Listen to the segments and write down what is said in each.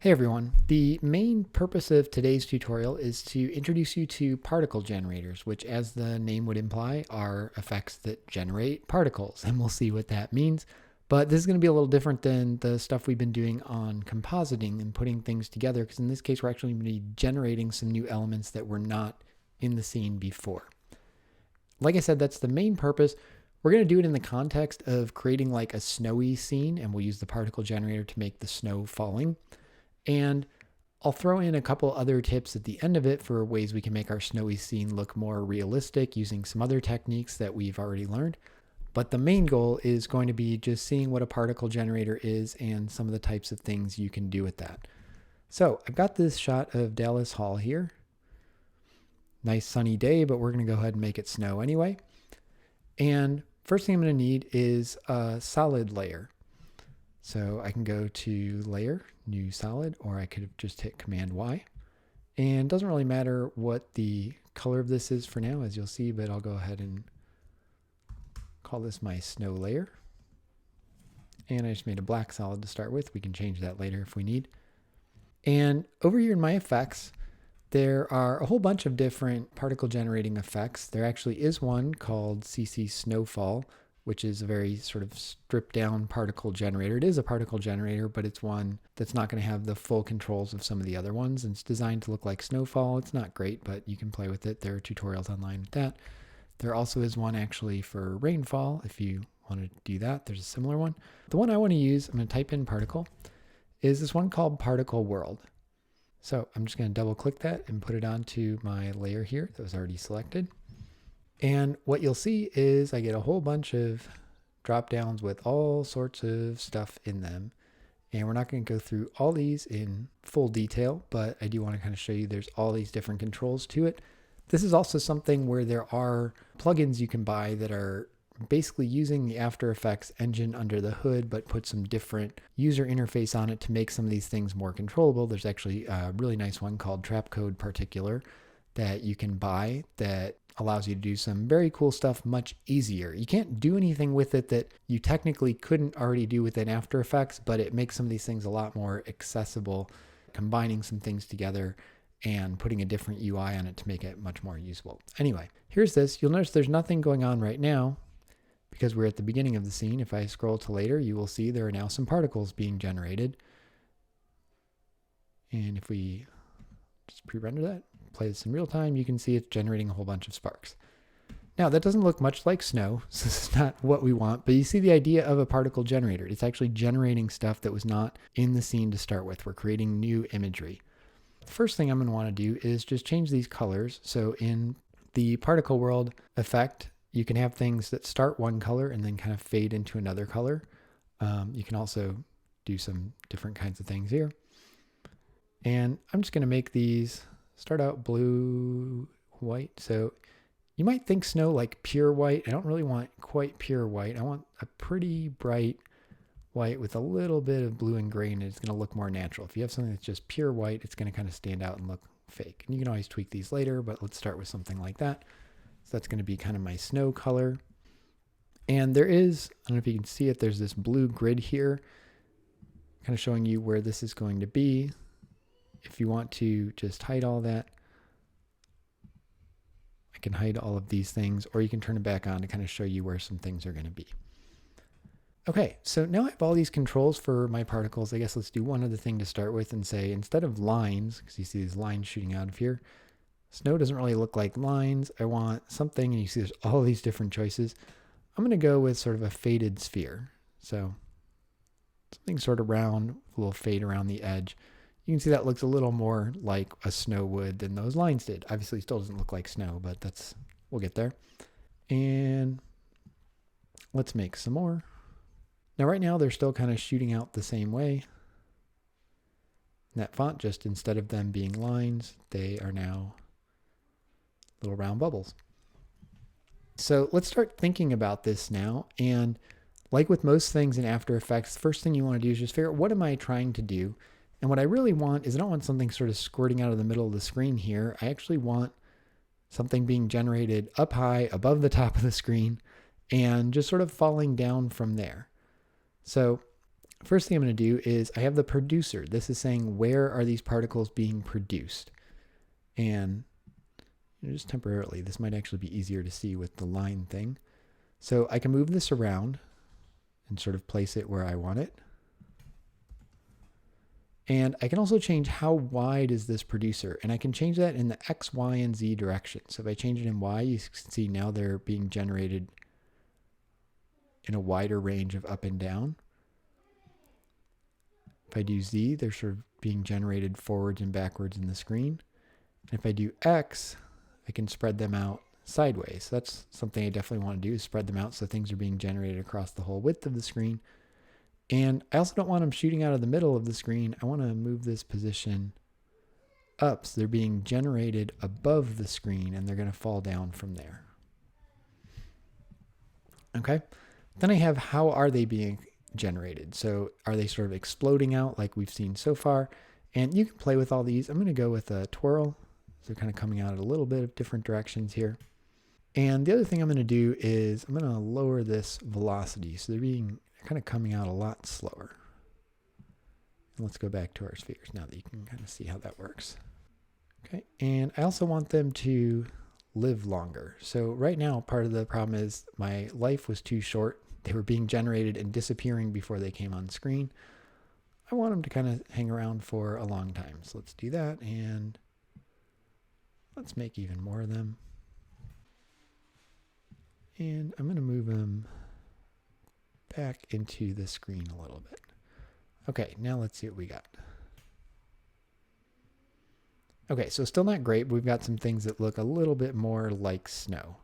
Hey everyone, the main purpose of today's tutorial is to introduce you to particle generators, which as the name would imply are effects that generate particles, and we'll see what that means. But this is going to be a little different than the stuff we've been doing on compositing and putting things together, because in this case we're actually going to be generating some new elements that were not in the scene before. Like I said, that's the main purpose. We're going to do it in the context of creating like a snowy scene, and we'll use the particle generator to make the snow falling. And I'll throw in a couple other tips at the end of it for ways we can make our snowy scene look more realistic using some other techniques that we've already learned. But the main goal is going to be just seeing what a particle generator is and some of the types of things you can do with that. So I've got this shot of Dallas Hall here. Nice sunny day, but we're going to go ahead and make it snow anyway. And first thing I'm going to need is a solid layer. So I can go to Layer, New Solid, or I could have just hit Command Y. And it doesn't really matter what the color of this is for now, as you'll see, but I'll go ahead and call this my snow layer. And I just made a black solid to start with. We can change that later if we need. And over here in my effects, there are a whole bunch of different particle generating effects. There actually is one called CC Snowfall, which is a very sort of stripped down particle generator. It is a particle generator, but it's one that's not going to have the full controls of some of the other ones. And it's designed to look like snowfall. It's not great, but you can play with it. There are tutorials online with that. There also is one actually for rainfall. If you want to do that, there's a similar one. The one I want to use, I'm going to type in particle, is this one called Particle World. So I'm just going to double click that and put it onto my layer here that was already selected. And what you'll see is I get a whole bunch of drop downs with all sorts of stuff in them. And we're not going to go through all these in full detail, but I do want to kind of show you there's all these different controls to it. This is also something where there are plugins you can buy that are basically using the After Effects engine under the hood, but put some different user interface on it to make some of these things more controllable. There's actually a really nice one called Trapcode Particular that you can buy that allows you to do some very cool stuff much easier. You can't do anything with it that you technically couldn't already do within After Effects, but it makes some of these things a lot more accessible, combining some things together and putting a different UI on it to make it much more usable. Anyway, here's this. You'll notice there's nothing going on right now because we're at the beginning of the scene. If I scroll to later, you will see there are now some particles being generated. And if we just pre-render that, play this in real time, you can see it's generating a whole bunch of sparks. Now that doesn't look much like snow, so this is not what we want, but you see the idea of a particle generator. It's actually generating stuff that was not in the scene to start with. We're creating new imagery. The first thing I'm going to want to do is just change these colors. So in the particle world effect, you can have things that start one color and then kind of fade into another color. You can also do some different kinds of things here. And I'm just going to make these start out blue, white. So you might think snow like pure white. I don't really want quite pure white. I want a pretty bright white with a little bit of blue and gray, and it's going to look more natural. If you have something that's just pure white, it's going to kind of stand out and look fake. And you can always tweak these later, but let's start with something like that. So that's going to be kind of my snow color. And there is, I don't know if you can see it, there's this blue grid here, kind of showing you where this is going to be. If you want to just hide all that, I can hide all of these things, or you can turn it back on to kind of show you where some things are going to be. Okay, so now I have all these controls for my particles. I guess let's do one other thing to start with and say, instead of lines, because you see these lines shooting out of here, snow doesn't really look like lines. I want something, and you see there's all these different choices. I'm going to go with sort of a faded sphere. So something sort of round, a little fade around the edge. You can see that looks a little more like a snow would than those lines did. Obviously, it still doesn't look like snow, but we'll get there. And let's make some more. Now, right now, they're still kind of shooting out the same way. And that font, just instead of them being lines, they are now little round bubbles. So let's start thinking about this now. And like with most things in After Effects, the first thing you want to do is just figure out, what am I trying to do? And what I really want is I don't want something sort of squirting out of the middle of the screen here. I actually want something being generated up high above the top of the screen and just sort of falling down from there. So first thing I'm going to do is I have the producer. This is saying where are these particles being produced? And just temporarily, this might actually be easier to see with the line thing. So I can move this around and sort of place it where I want it. And I can also change how wide is this producer. And I can change that in the X, Y, and Z direction. So if I change it in Y, you can see now they're being generated in a wider range of up and down. If I do Z, they're sort of being generated forwards and backwards in the screen. And if I do X, I can spread them out sideways. So that's something I definitely want to do, is spread them out so things are being generated across the whole width of the screen. And I also don't want them shooting out of the middle of the screen. I want to move this position up so they're being generated above the screen and they're going to fall down from there. Okay. Then I have how are they being generated. So are they sort of exploding out like we've seen so far? And you can play with all these. I'm going to go with a twirl. So they're kind of coming out at a little bit of different directions here. And the other thing I'm going to do is I'm going to lower this velocity. So they're being kind of coming out a lot slower. And let's go back to our spheres now that you can kind of see how that works. Okay, and I also want them to live longer. So right now, part of the problem is my life was too short. They were being generated and disappearing before they came on screen. I want them to kind of hang around for a long time. So let's do that, and let's make even more of them. And I'm going to move them back into the screen a little bit. Okay, now let's see what we got. Okay, so still not great, but we've got some things that look a little bit more like snow.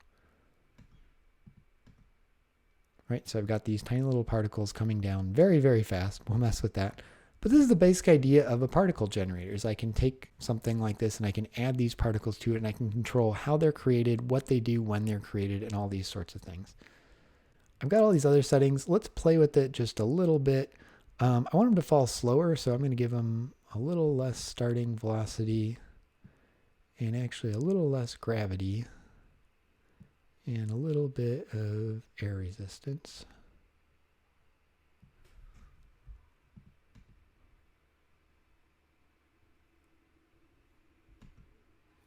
Right, so I've got these tiny little particles coming down very, very fast. We'll mess with that. But this is the basic idea of a particle generator, is I can take something like this and I can add these particles to it, and I can control how they're created, what they do when they're created, and all these sorts of things. I've got all these other settings. Let's play with it just a little bit. I want them to fall slower, so I'm going to give them a little less starting velocity and actually a little less gravity and a little bit of air resistance.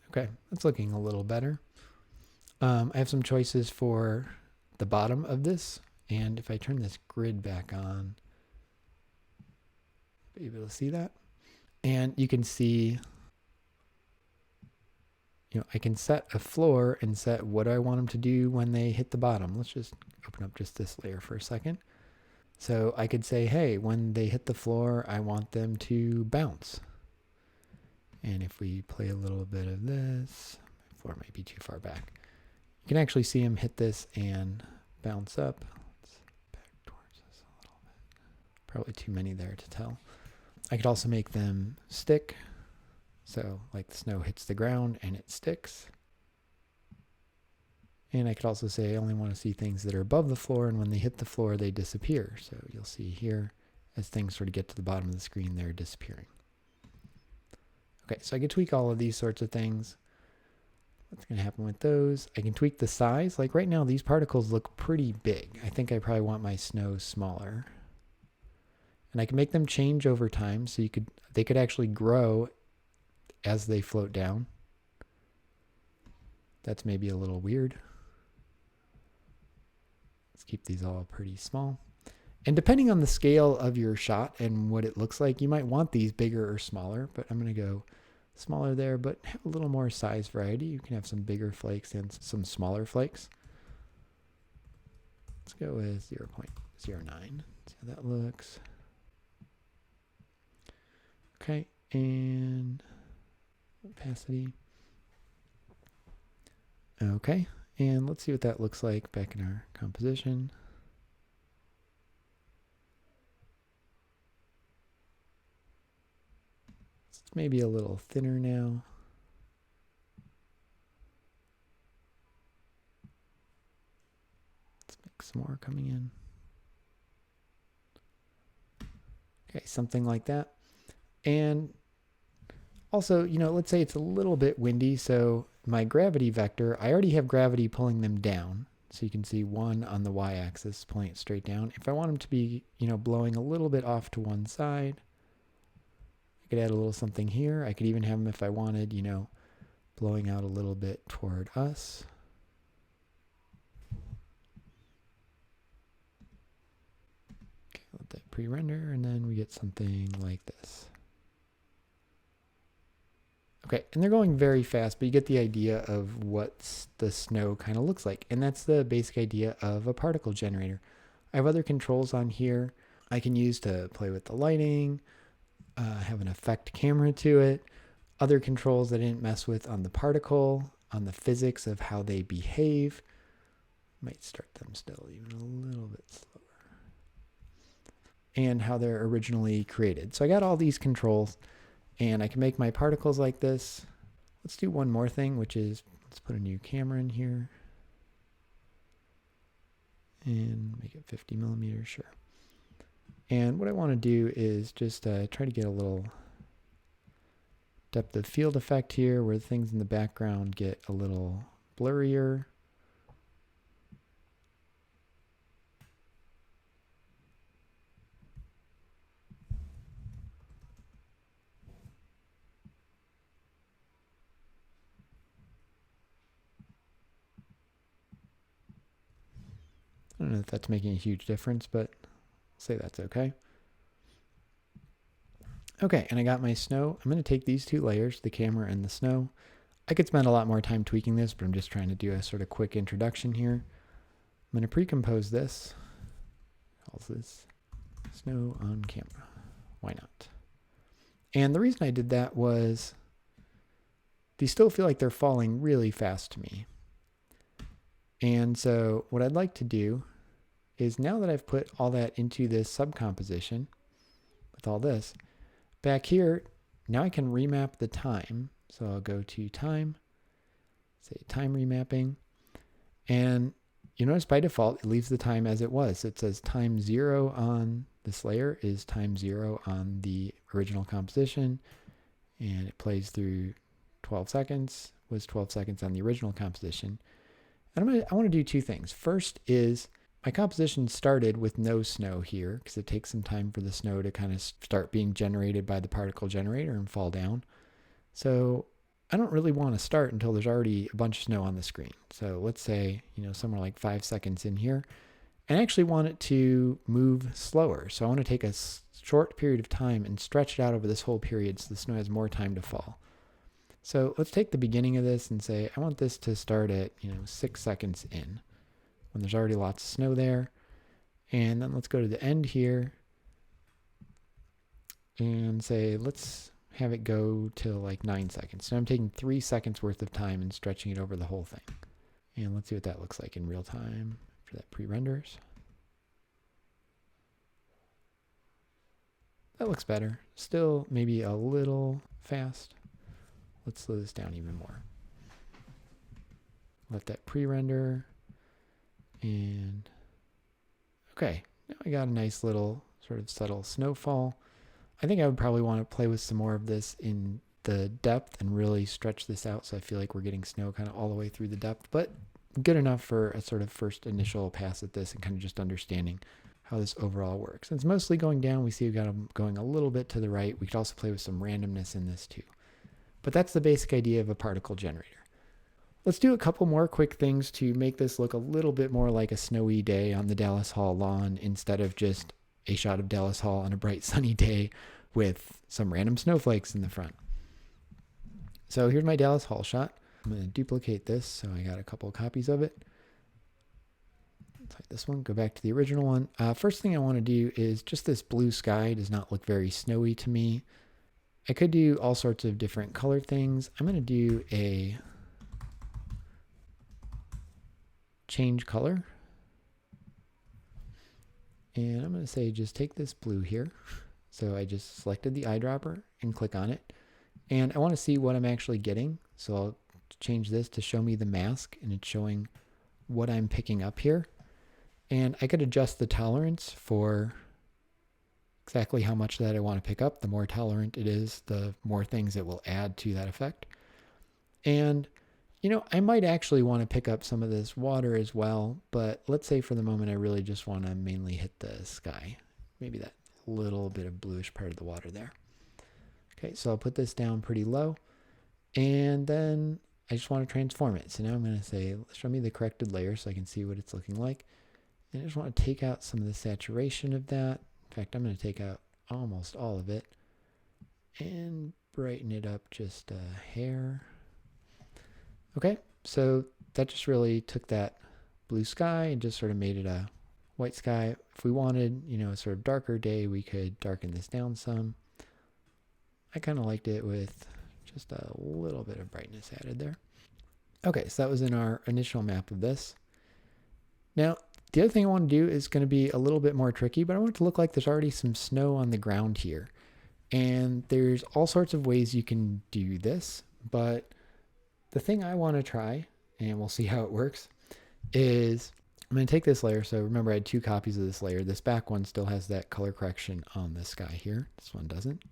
Okay, that's looking a little better. I have some choices for the bottom of this, and if I turn this grid back on, be able to see that. And you can see, I can set a floor and set what I want them to do when they hit the bottom. Let's just open up just this layer for a second. So I could say, hey, when they hit the floor, I want them to bounce. And if we play a little bit of this, my floor might be too far back. You can actually see them hit this and bounce up. Let's back towards this a little bit. Probably too many there to tell. I could also make them stick. So like the snow hits the ground and it sticks. And I could also say I only want to see things that are above the floor, and when they hit the floor, they disappear. So you'll see here, as things sort of get to the bottom of the screen, they're disappearing. Okay, so I can tweak all of these sorts of things. What's going to happen with those? I can tweak the size. Like right now, these particles look pretty big. I think I probably want my snow smaller. And I can make them change over time, so they could actually grow as they float down. That's maybe a little weird. Let's keep these all pretty small. And depending on the scale of your shot and what it looks like, you might want these bigger or smaller, but I'm going to go smaller there, but have a little more size variety. You can have some bigger flakes and some smaller flakes. Let's go with 0.09. See how that looks. Okay, and opacity. Okay, and let's see what that looks like back in our composition. It's maybe a little thinner now. Let's make some more coming in. Okay, something like that. And also, let's say it's a little bit windy, so my gravity vector, I already have gravity pulling them down. So you can see one on the y-axis pulling it straight down. If I want them to be, blowing a little bit off to one side, I could add a little something here. I could even have them, if I wanted, blowing out a little bit toward us. Okay, let that pre-render, and then we get something like this. Okay, and they're going very fast, but you get the idea of what the snow kind of looks like. And that's the basic idea of a particle generator. I have other controls on here I can use to play with the lighting, have an effect camera to it, other controls I didn't mess with on the particle, on the physics of how they behave. Might start them still even a little bit slower. And how they're originally created. So I got all these controls. And I can make my particles like this. Let's do one more thing, which is, let's put a new camera in here. And make it 50 millimeters, sure. And what I want to do is just try to get a little depth of field effect here, where things in the background get a little blurrier. I don't know if that's making a huge difference, but I'll say that's okay. Okay, and I got my snow. I'm going to take these two layers, the camera and the snow. I could spend a lot more time tweaking this, but I'm just trying to do a sort of quick introduction here. I'm going to pre-compose this. Calls this snow on camera. Why not? And the reason I did that was these still feel like they're falling really fast to me. And so what I'd like to do is, now that I've put all that into this subcomposition with all this, back here, now I can remap the time. So I'll go to time, say time remapping, and you notice by default it leaves the time as it was. It says time 0 on this layer is time 0 on the original composition, and it plays through 12 seconds, was 12 seconds on the original composition. And I want to do two things. First is, my composition started with no snow here, because it takes some time for the snow to kind of start being generated by the particle generator and fall down. So I don't really want to start until there's already a bunch of snow on the screen. So let's say, somewhere like 5 seconds in here. And I actually want it to move slower. So I want to take a short period of time and stretch it out over this whole period so the snow has more time to fall. So let's take the beginning of this and say, I want this to start at, 6 seconds in, when there's already lots of snow there. And then let's go to the end here and say, let's have it go to like 9 seconds. So I'm taking 3 seconds worth of time and stretching it over the whole thing. And let's see what that looks like in real time after that pre-renders. That looks better. Still maybe a little fast. Let's slow this down even more. Let that pre-render. And okay, now I got a nice little sort of subtle snowfall. I think I would probably want to play with some more of this in the depth and really stretch this out so I feel like we're getting snow kind of all the way through the depth, but good enough for a sort of first initial pass at this and kind of just understanding how this overall works. And it's mostly going down. We see we've got them going a little bit to the right. We could also play with some randomness in this too. But that's the basic idea of a particle generator. Let's do a couple more quick things to make this look a little bit more like a snowy day on the Dallas Hall lawn, instead of just a shot of Dallas Hall on a bright sunny day with some random snowflakes in the front. So here's my Dallas Hall shot. I'm going to duplicate this so I got a couple of copies of it. Let's hide this one, go back to the original one. First thing I want to do is, just this blue sky does not look very snowy to me. I could do all sorts of different color things. I'm going to do a change color. And I'm going to say, just take this blue here. So I just selected the eyedropper and click on it. And I want to see what I'm actually getting. So I'll change this to show me the mask, and it's showing what I'm picking up here. And I could adjust the tolerance for exactly how much that I want to pick up. The more tolerant it is, the more things it will add to that effect. And You know, I might actually want to pick up some of this water as well, but let's say for the moment I really just want to mainly hit the sky. Maybe that little bit of bluish part of the water there. Okay, so I'll put this down pretty low, and then I just want to transform it. So now I'm going to say, show me the corrected layer so I can see what it's looking like. And I just want to take out some of the saturation of that. In fact, I'm going to take out almost all of it and brighten it up just a hair. Okay, so that just really took that blue sky and just sort of made it a white sky. If we wanted, you know, a sort of darker day, we could darken this down some. I kind of liked it with just a little bit of brightness added there. Okay, so that was in our initial map of this. Now, the other thing I want to do is going to be a little bit more tricky, but I want it to look like there's already some snow on the ground here. And there's all sorts of ways you can do this, but the thing I want to try, and we'll see how it works, is I'm going to take this layer. So remember I had 2 copies of this layer. This back one still has that color correction on this guy here. This one doesn't.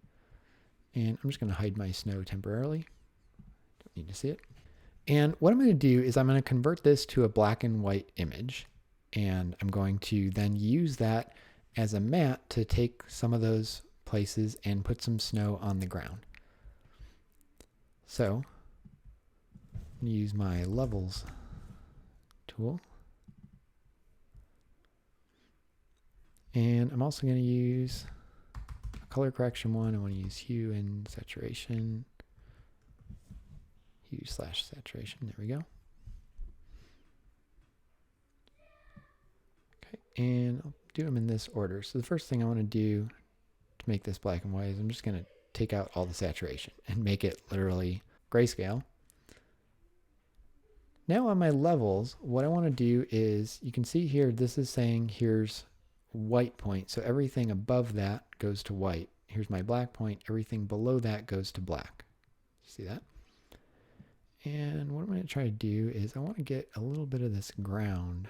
And I'm just going to hide my snow temporarily. Don't need to see it. And what I'm going to do is I'm going to convert this to a black and white image. And I'm going to then use that as a mat to take some of those places and put some snow on the ground. So I'm going to use my levels tool. And I'm also going to use a color correction one. I want to use hue and saturation. Hue/saturation. There we go. Okay, and I'll do them in this order. So the first thing I want to do to make this black and white is I'm just going to take out all the saturation and make it literally grayscale. Now on my levels, what I want to do is, you can see here, this is saying here's white point. So everything above that goes to white. Here's my black point. Everything below that goes to black. See that? And what I'm going to try to do is I want to get a little bit of this ground.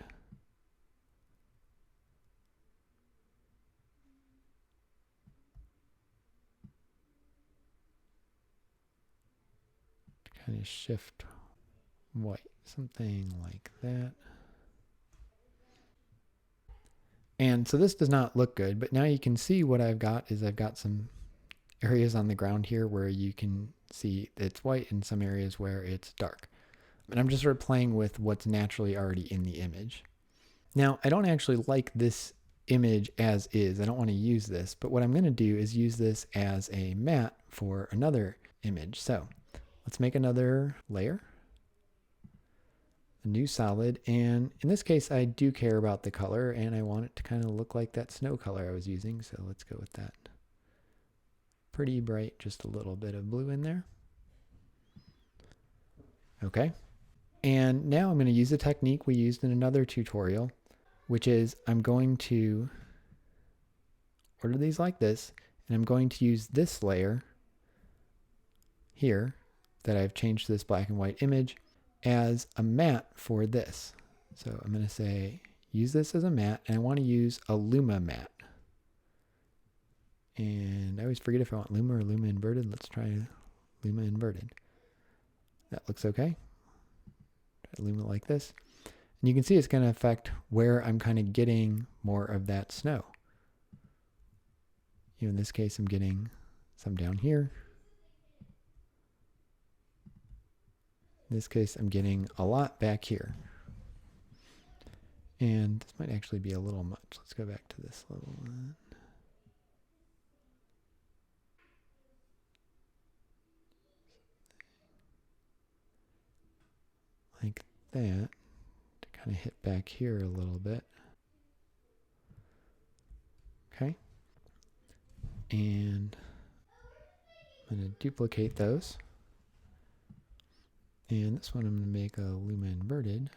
To kind of shift white, something like that. And so this does not look good, but now you can see what I've got is I've got some areas on the ground here where you can see it's white and some areas where it's dark. And I'm just sort of playing with what's naturally already in the image. Now, I don't actually like this image as is. I don't want to use this, but what I'm going to do is use this as a mat for another image. So let's make another layer, a new solid. And in this case, I do care about the color and I want it to kind of look like that snow color I was using. So let's go with that. Pretty bright, just a little bit of blue in there. Okay. And now I'm going to use a technique we used in another tutorial, which is I'm going to order these like this, and I'm going to use this layer here that I've changed to this black and white image as a mat for this. So I'm going to say, use this as a mat, and I want to use a Luma mat. And I always forget if I want Luma or Luma inverted. Let's try Luma inverted. That looks okay. Try Luma like this. And you can see it's going to affect where I'm kind of getting more of that snow. You know, in this case, I'm getting some down here. In this case, I'm getting a lot back here. And this might actually be a little much. Let's go back to this little one. Like that, to kind of hit back here a little bit. Okay. And I'm going to duplicate those. And this one I'm going to make a Luma inverted.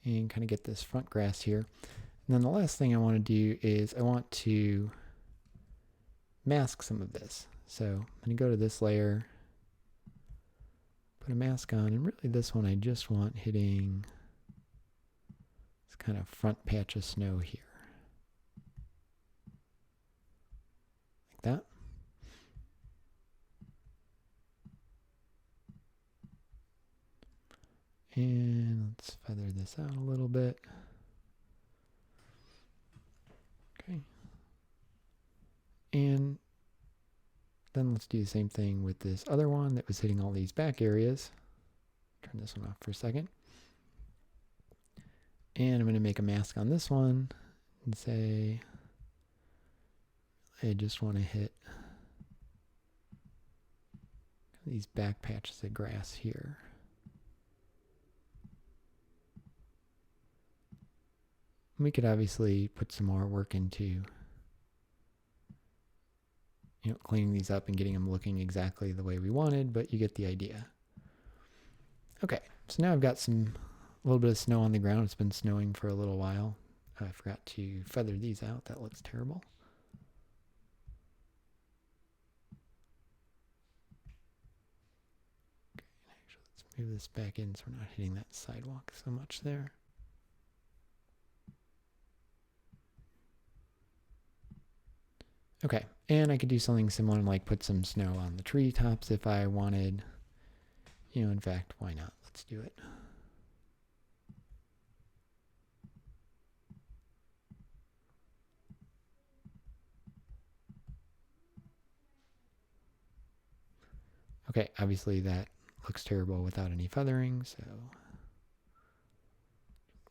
And kind of get this front grass here. And then the last thing I want to do is I want to mask some of this. So I'm going to go to this layer, put a mask on, and really this one I just want hitting this kind of front patch of snow here. like that. And let's feather this out a little bit. Okay. And then let's do the same thing with this other one that was hitting all these back areas. Turn this one off for a second. And I'm going to make a mask on this one and say, I just want to hit these back patches of grass here. We could obviously put some more work into cleaning these up and getting them looking exactly the way we wanted, but you get the idea. Okay, so now I've got a little bit of snow on the ground. It's been snowing for a little while. I forgot to feather these out. That looks terrible. Okay, actually, let's move this back in so we're not hitting that sidewalk so much there. Okay, and I could do something similar, like put some snow on the treetops if I wanted. In fact, why not? Let's do it. Okay, obviously that looks terrible without any feathering, so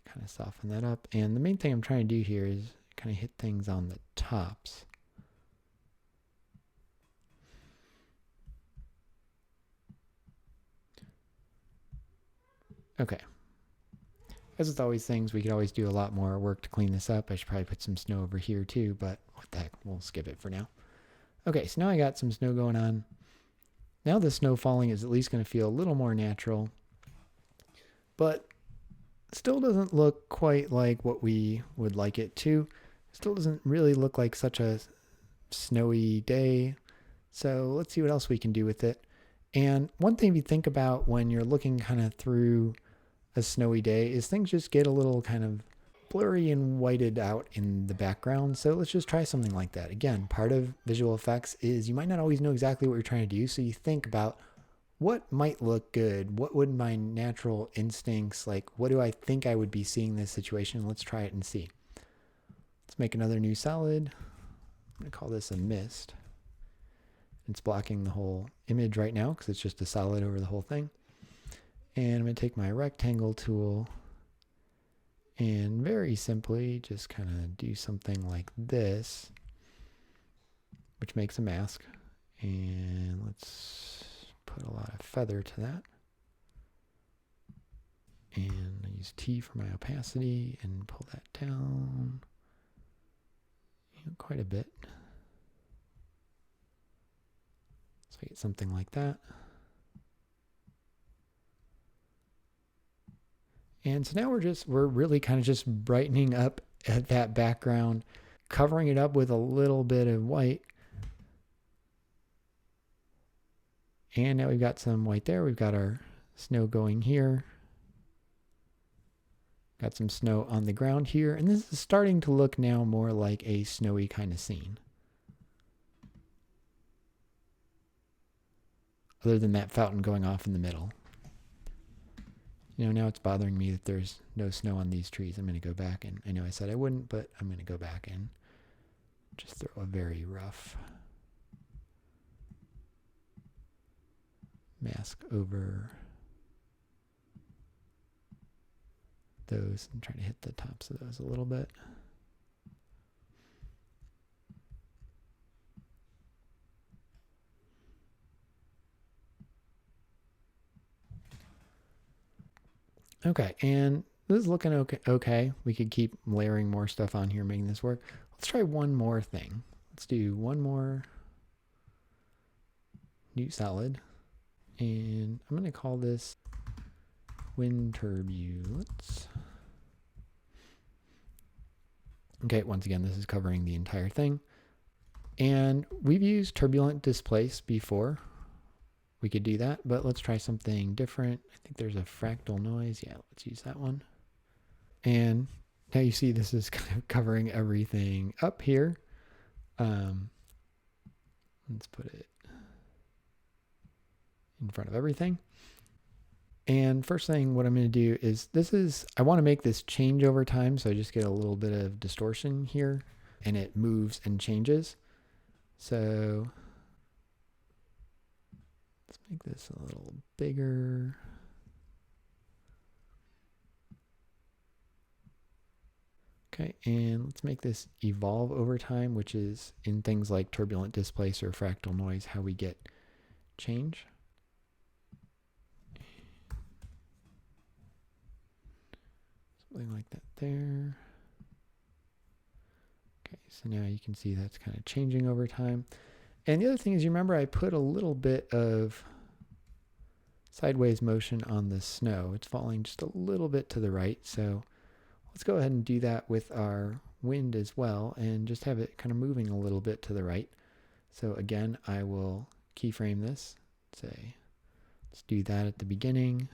kind of soften that up. And the main thing I'm trying to do here is kind of hit things on the tops. Okay. As with always things, we could always do a lot more work to clean this up. I should probably put some snow over here too, but what the heck, we'll skip it for now. Okay, so now I got some snow going on. Now the snow falling is at least going to feel a little more natural, but still doesn't look quite like what we would like it to. Still doesn't really look like such a snowy day. So let's see what else we can do with it. And one thing you think about when you're looking kind of through a snowy day is things just get a little kind of blurry and whited out in the background. So let's just try something like that. Again, part of visual effects is you might not always know exactly what you're trying to do. So you think about what might look good? What would my natural instincts, like what do I think I would be seeing in this situation? Let's try it and see. Let's make another new solid. I'm going to call this a mist. It's blocking the whole image right now because it's just a solid over the whole thing. And I'm going to take my rectangle tool and very simply just kind of do something like this, which makes a mask. And let's put a lot of feather to that. And I use T for my opacity and pull that down quite a bit. So I get something like that. And so now we're really kind of just brightening up at that background, covering it up with a little bit of white. And now we've got some white there. We've got our snow going here. Got some snow on the ground here. And this is starting to look now more like a snowy kind of scene. Other than that fountain going off in the middle. Now it's bothering me that there's no snow on these trees. I'm going to go back and I know I said I wouldn't, but I'm going to go back and just throw a very rough mask over those and try to hit the tops of those a little bit. Okay, and this is looking okay. We could keep layering more stuff on here, making this work. Let's try one more thing. Let's do one more new solid. And I'm going to call this wind turbulence. Okay, once again, this is covering the entire thing. And we've used turbulent displace before. We could do that, but let's try something different. I think there's a fractal noise. Yeah, let's use that one. And now you see this is kind of covering everything up here. Let's put it in front of everything. And first thing, what I'm going to do is I want to make this change over time. So I just get a little bit of distortion here and it moves and changes. So let's make this a little bigger. Okay, and let's make this evolve over time, which is in things like turbulent displace or fractal noise, how we get change. Something like that there. Okay, so now you can see that's kind of changing over time. And the other thing is, you remember I put a little bit of sideways motion on the snow. It's falling just a little bit to the right. So let's go ahead and do that with our wind as well and just have it kind of moving a little bit to the right. So again, I will keyframe this, say, let's do that at the beginning.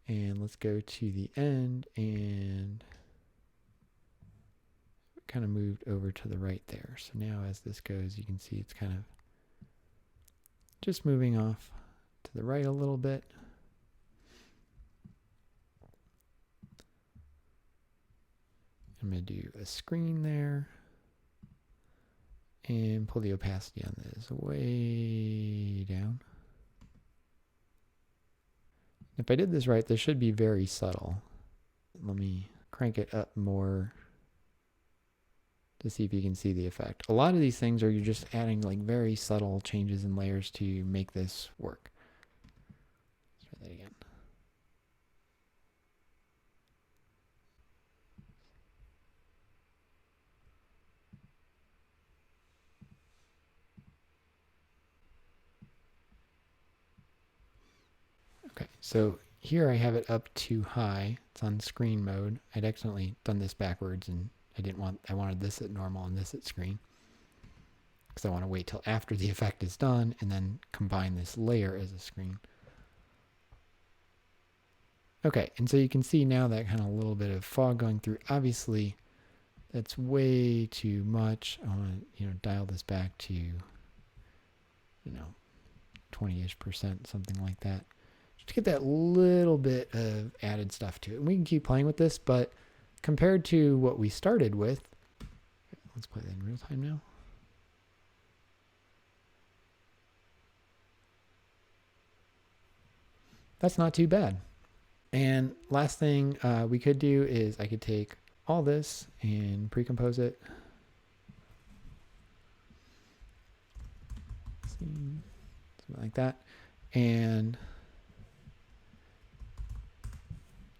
And let's go to the end and kind of moved over to the right there. So now as this goes, you can see it's kind of just moving off to the right a little bit. I'm going to do a screen there and pull the opacity on this way down. If I did this right, this should be very subtle. Let me crank it up more to see if you can see the effect. A lot of these things are you're just adding like very subtle changes in layers to make this work. Let's try that again. Okay, so here I have it up too high. It's on screen mode. I'd accidentally done this backwards and I wanted this at normal and this at screen. Because I want to wait till after the effect is done and then combine this layer as a screen. Okay, and so you can see now that kind of little bit of fog going through. Obviously, that's way too much. I want to, dial this back to, 20-ish%, something like that. Just to get that little bit of added stuff to it. And we can keep playing with this, but compared to what we started with, let's play that in real time now. That's not too bad. And last thing we could do is I could take all this and pre-compose it. Something like that. And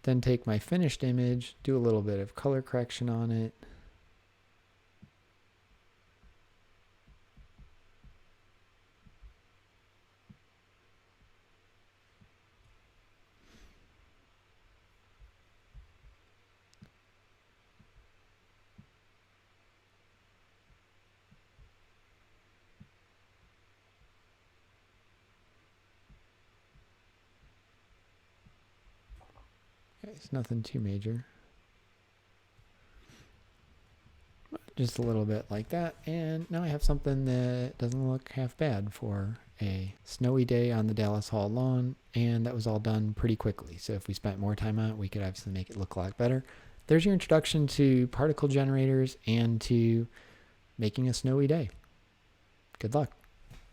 then take my finished image, do a little bit of color correction on it. It's nothing too major. Just a little bit like that. And now I have something that doesn't look half bad for a snowy day on the Dallas Hall lawn. And that was all done pretty quickly. So if we spent more time on it, we could obviously make it look a lot better. There's your introduction to particle generators and to making a snowy day. Good luck.